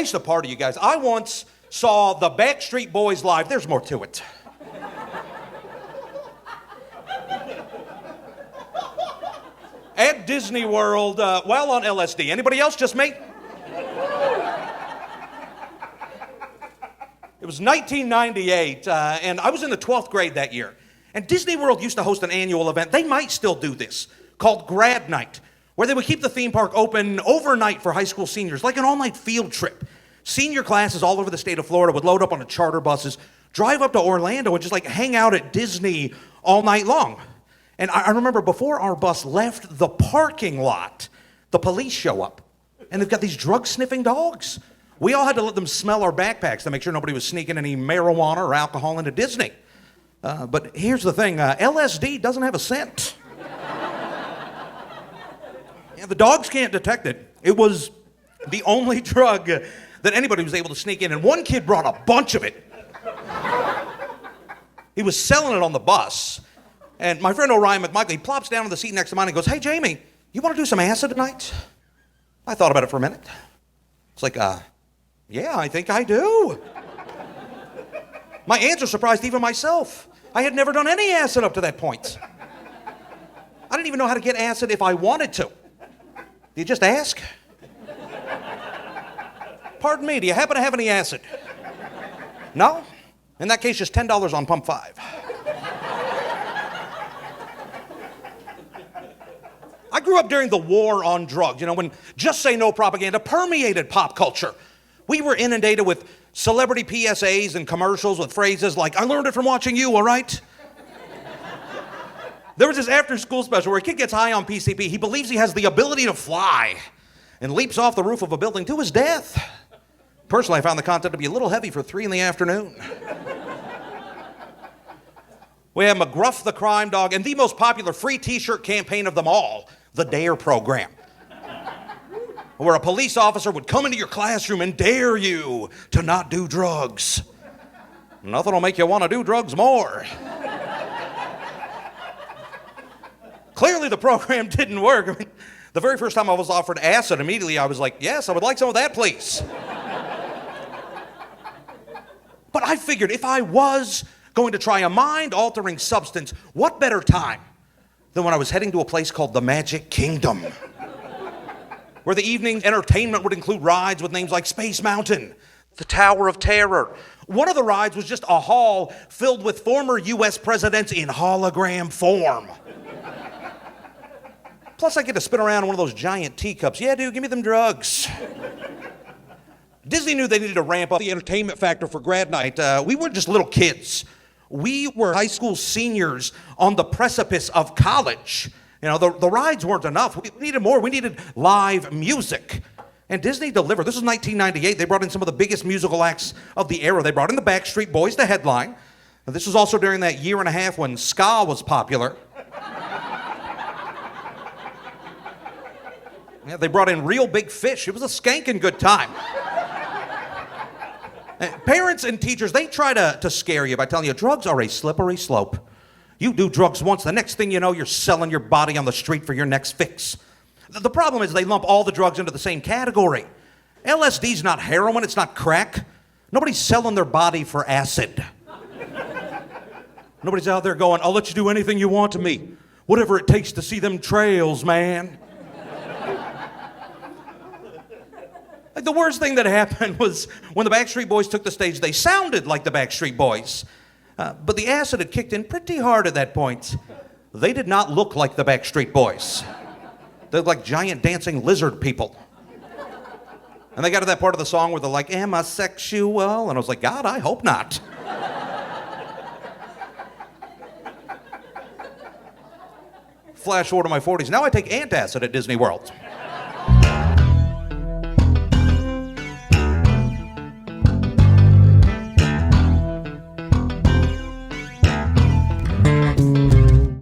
used to party, you guys. I once saw the Backstreet Boys live. There's more to it. At Disney World, while on LSD. Anybody else? Just me? It was 1998, and I was in the 12th grade that year. And Disney World used to host an annual event. They might still do this, called Grad Night, where they would keep the theme park open overnight for high school seniors, like an all-night field trip. Senior classes all over the state of Florida would load up on the charter buses, drive up to Orlando, and just like hang out at Disney all night long. And I remember before our bus left the parking lot, the police show up, and they've got these drug-sniffing dogs. We all had to let them smell our backpacks to make sure nobody was sneaking any marijuana or alcohol into Disney. But here's the thing, LSD doesn't have a scent. Yeah, the dogs can't detect it. It was the only drug that anybody was able to sneak in, and one kid brought a bunch of it. He was selling it on the bus, and my friend Orion McMichael, he plops down on the seat next to mine and goes, "Hey, Jamie, you want to do some acid tonight?" I thought about it for a minute. It's like, yeah, I think I do. My answer surprised even myself. I had never done any acid up to that point. I didn't even know how to get acid if I wanted to. Do you just ask? Pardon me, do you happen to have any acid? No? In that case, just $10 on pump 5. I grew up during the war on drugs, when Just Say No propaganda permeated pop culture. We were inundated with celebrity PSAs and commercials with phrases like, "I learned it from watching you, all right?" There was this after-school special where a kid gets high on PCP. He believes he has the ability to fly and leaps off the roof of a building to his death. Personally, I found the content to be a little heavy for 3 in the afternoon. We have McGruff the Crime Dog and the most popular free t-shirt campaign of them all, the DARE program, where a police officer would come into your classroom and dare you to not do drugs. Nothing will make you want to do drugs more. Clearly the program didn't work. I mean, the very first time I was offered acid, immediately I was like, yes, I would like some of that, please. But I figured if I was going to try a mind-altering substance, what better time than when I was heading to a place called the Magic Kingdom, where the evening entertainment would include rides with names like Space Mountain, the Tower of Terror. One of the rides was just a hall filled with former U.S. presidents in hologram form. Plus, I get to spin around in one of those giant teacups. Yeah, dude, give me them drugs. Disney knew they needed to ramp up the entertainment factor for Grad Night. We weren't just little kids. We were high school seniors on the precipice of college. The rides weren't enough. We needed more. We needed live music. And Disney delivered. This was 1998. They brought in some of the biggest musical acts of the era. They brought in the Backstreet Boys to headline. This was also during that year and a half when ska was popular. Yeah, they brought in Real Big Fish. It was a skanking good time. Parents and teachers, they try to scare you by telling you drugs are a slippery slope. You do drugs once, the next thing you know, you're selling your body on the street for your next fix. The problem is they lump all the drugs into the same category. LSD's not heroin, it's not crack. Nobody's selling their body for acid. Nobody's out there going, "I'll let you do anything you want to me. Whatever it takes to see them trails, man." Like the worst thing that happened was when the Backstreet Boys took the stage, they sounded like the Backstreet Boys. But the acid had kicked in pretty hard at that point. They did not look like the Backstreet Boys. They looked like giant dancing lizard people. And they got to that part of the song where they're like, "Am I sexual?" And I was like, God, I hope not. Flash forward to my 40s. Now I take antacid at Disney World.